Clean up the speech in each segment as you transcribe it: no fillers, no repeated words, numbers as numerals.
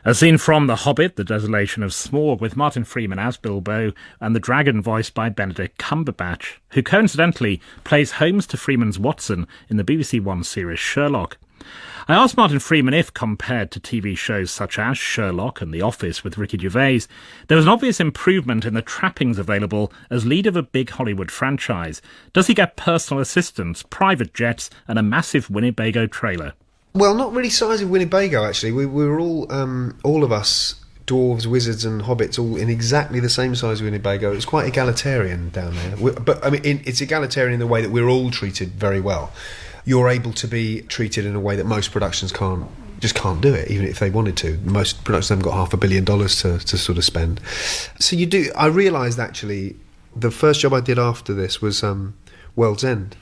A scene from The Hobbit, The Desolation of Smaug, with Martin Freeman as Bilbo and the dragon voiced by Benedict Cumberbatch, who coincidentally plays Holmes to Freeman's Watson in the BBC4 series Sherlock. I asked Martin Freeman if, compared to TV shows such as Sherlock and The Office with Ricky Gervais, there was an obvious improvement in the trappings available as lead of a big Hollywood franchise. Does he get personal assistants, private jets and a massive Winnebago trailer? Well, not really size of Winnebago, actually. We were all of us, dwarves, wizards and hobbits, all in exactly the same size Winnebago. It was quite egalitarian down there. But, I mean, it's egalitarian in the way that we're all treated very well. You're able to be treated in a way that most productions can't do it, even if they wanted to. Most productions haven't got $500 million to sort of spend. So you do. I realised, actually, the first job I did after this was World's End,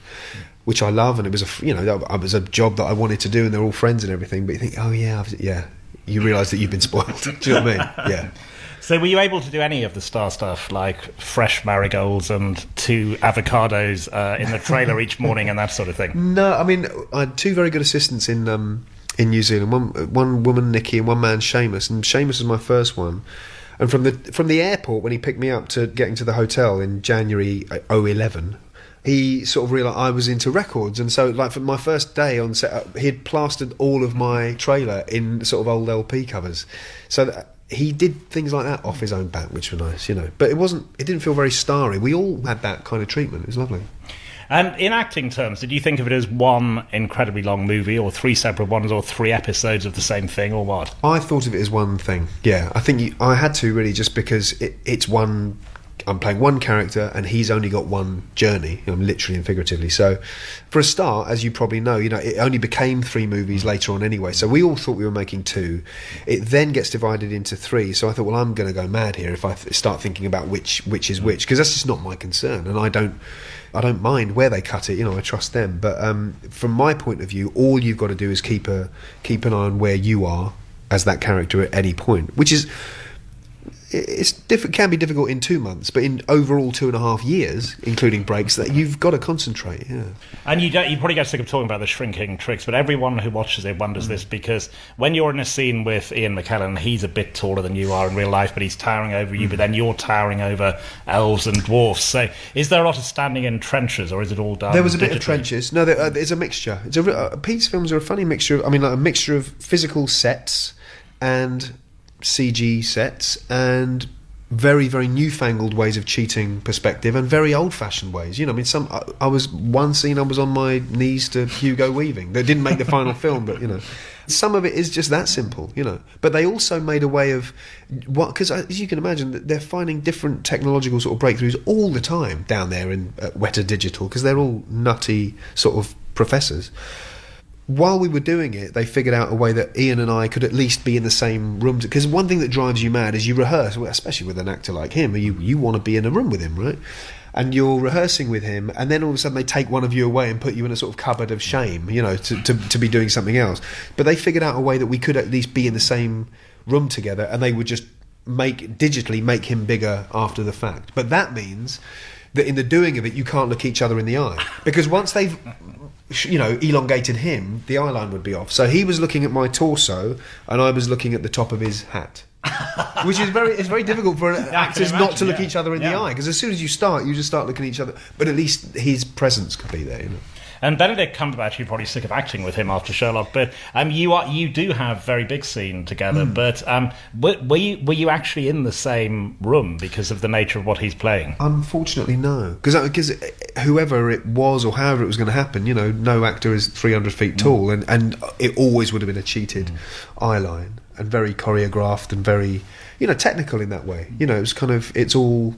which I love, and it was it was a job that I wanted to do, and they're all friends and everything. But you think, oh yeah, you realise that you've been spoiled. Do you know what I mean? Yeah. So were you able to do any of the star stuff, like fresh marigolds and 2 avocados in the trailer each morning and that sort of thing? No, I mean, I had 2 very good assistants in New Zealand. One woman, Nikki, and one man, Seamus. And Seamus was my first one. And from the airport, when he picked me up to getting to the hotel in January 2011, he sort of realised I was into records, and so, like, for my first day on set, he had plastered all of my trailer in sort of old LP covers. So he did things like that off his own bat, which were nice, you know. But it didn't feel very starry. We all had that kind of treatment. It was lovely. And in acting terms, did you think of it as one incredibly long movie, or 3 separate ones, or 3 episodes of the same thing, or what? I thought of it as one thing. Yeah, I think I had to, really, just because it's one. I'm playing one character and he's only got one journey, literally and figuratively. So for a start, as you probably know, it only became 3 movies later on anyway. So we all thought we were making 2. It then gets divided into 3. So I thought, well, I'm going to go mad here if I start thinking about which is which, because that's just not my concern. And I don't mind where they cut it. I trust them. But from my point of view, all you've got to do is keep an eye on where you are as that character at any point, which is... can be difficult in 2 months, but in overall 2.5 years, including breaks, that you've got to concentrate. Yeah. And you probably get sick of talking about the shrinking tricks, but everyone who watches it wonders this, because when you're in a scene with Ian McKellen, he's a bit taller than you are in real life, but he's towering over you, but then you're towering over elves and dwarfs. So is there a lot of standing in trenches, or is it all done There was a bit digitally? of trenches. No, there's a mixture. Pete's films are a funny mixture of, a mixture of physical sets and CG sets and very, very newfangled ways of cheating perspective and very old-fashioned ways. One scene I was on my knees to Hugo Weaving. That didn't make the final film, but some of it is just that simple. But they also made a way of because as you can imagine, they're finding different technological sort of breakthroughs all the time down there in Weta Digital, because they're all nutty sort of professors. While we were doing it, they figured out a way that Ian and I could at least be in the same room. Because one thing that drives you mad is you rehearse, especially with an actor like him, you want to be in a room with him, right? And you're rehearsing with him, and then all of a sudden they take one of you away and put you in a sort of cupboard of shame, to be doing something else. But they figured out a way that we could at least be in the same room together, and they would just digitally make him bigger after the fact. But that means that in the doing of it, you can't look each other in the eye, because once they've elongated him, the eye line would be off. So he was looking at my torso and I was looking at the top of his hat, which is very difficult for actors not to look each other in the eye, because as soon as you just start looking at each other. But at least his presence could be there. And Benedict Cumberbatch, you're probably sick of acting with him after Sherlock, but you do have very big scene together. But were you actually in the same room because of the nature of what he's playing? Unfortunately, no. Because whoever it was or however it was going to happen, no actor is 300 feet tall, and it always would have been a cheated eye line and very choreographed and very technical in that way. It was it's all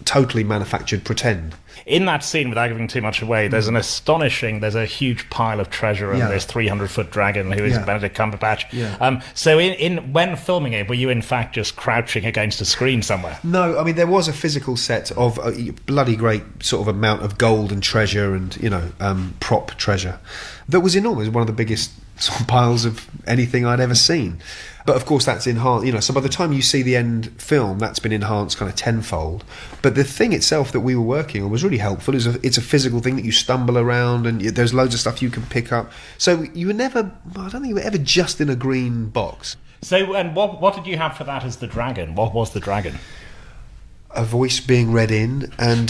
totally manufactured pretend. In that scene, without giving too much away, there's there's a huge pile of treasure, and this 300-foot dragon who is Benedict Cumberbatch. So when filming it, were you in fact just crouching against a screen somewhere? No, I mean, there was a physical set of a bloody great sort of amount of gold and treasure and prop treasure that was enormous, one of the biggest sort of piles of anything I'd ever seen. But of course that's enhanced, so by the time you see the end film, that's been enhanced kind of tenfold. But the thing itself that we were working on was really helpful. It's a physical thing that you stumble around, and there's loads of stuff you can pick up. So I don't think you were ever just in a green box. So, and what did you have for that as the dragon? What was the dragon? A voice being read in, and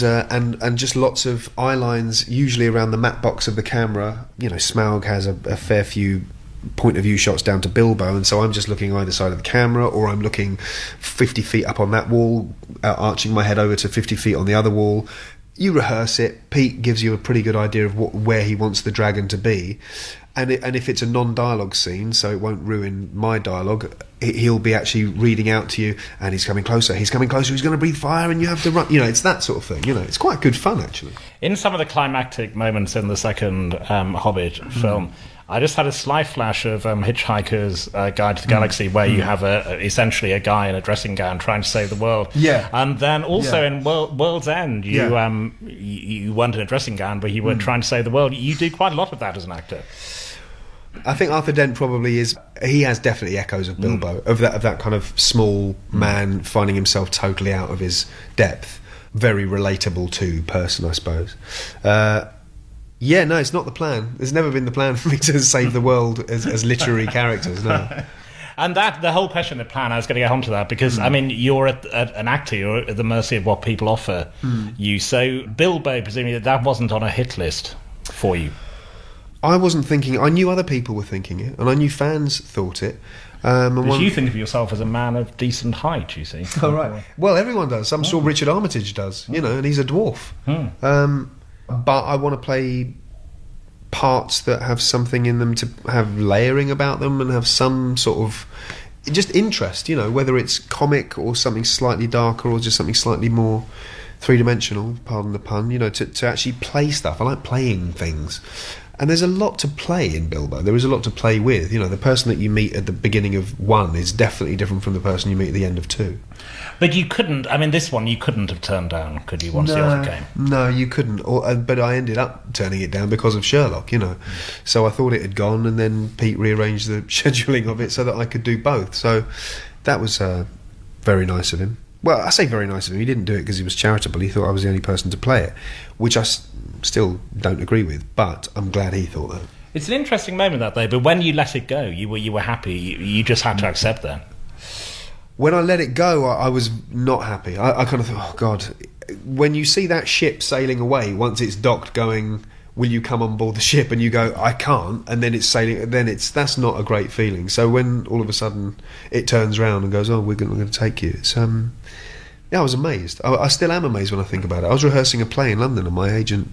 just lots of eye lines, usually around the matte box of the camera. You know, Smaug has a fair few point of view shots down to Bilbo, and so I'm just looking either side of the camera, or I'm looking 50 feet up on that wall, arching my head over to 50 feet on the other wall. You rehearse it. Pete gives you a pretty good idea of where he wants the dragon to be, and if it's a non-dialogue scene, so it won't ruin my dialogue, he'll be actually reading out to you, and he's coming closer, he's going to breathe fire, and you have to run. You know, it's that sort of thing. You know, it's quite good fun, actually. In some of the climactic moments in the second Hobbit film, I just had a sly flash of Hitchhiker's Guide to the Galaxy, where you have essentially a guy in a dressing gown trying to save the world. Yeah. And then also in World's End, you weren't in a dressing gown, but you were trying to save the world. You do quite a lot of that as an actor. I think Arthur Dent probably is. He has definitely echoes of Bilbo, of that kind of small man finding himself totally out of his depth. Very relatable to person, I suppose. Yeah, no, it's not the plan. It's never been the plan for me to save the world as literary characters, no. And that, the whole question of the plan, I was going to get onto that, because, I mean, you're an actor, you're at the mercy of what people offer you. So Bilbo, presumably, that wasn't on a hit list for you. I wasn't thinking. I knew other people were thinking it, and I knew fans thought it. Because you think of yourself as a man of decent height, you see. Oh, right. Well, everyone does. I'm sure Richard Armitage does, you know, and he's a dwarf. But I want to play parts that have something in them, to have layering about them, and have some sort of just interest, you know, whether it's comic or something slightly darker, or just something slightly more three-dimensional, pardon the pun, you know, to actually play stuff. I like playing things. And there's a lot to play in Bilbo. There is a lot to play with. You know, the person that you meet at the beginning of 1 is definitely different from the person you meet at the end of 2. But you couldn't, I mean, this one you couldn't have turned down, could you, once the offer came? No, you couldn't. But I ended up turning it down because of Sherlock, you know. So I thought it had gone, and then Pete rearranged the scheduling of it so that I could do both. So that was very nice of him. Well, I say very nice of him. He didn't do it because he was charitable. He thought I was the only person to play it, which I still don't agree with, but I'm glad he thought that. It's an interesting moment, that, though, but when you let it go, you were happy. You just had to accept that. When I let it go, I was not happy. I kind of thought, oh, God. When you see that ship sailing away, once it's docked, going, will you come on board the ship? And you go, I can't. And then it's sailing. Then that's not a great feeling. So when all of a sudden it turns around and goes, oh, we're going to take you. It's yeah, I was amazed. I still am amazed when I think about it. I was rehearsing a play in London, and my agent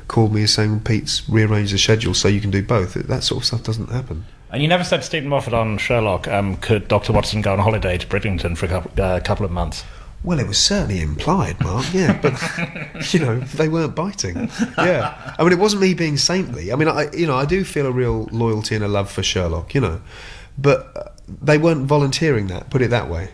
called me saying, Pete's rearranged the schedule so you can do both. That sort of stuff doesn't happen. And you never said to Stephen Moffat on Sherlock, could Dr. Watson go on holiday to Bridlington for a couple of months? Well, it was certainly implied, Mark, yeah, but, you know, they weren't biting. Yeah. I mean, it wasn't me being saintly. I mean, I do feel a real loyalty and a love for Sherlock, you know, but they weren't volunteering that, put it that way.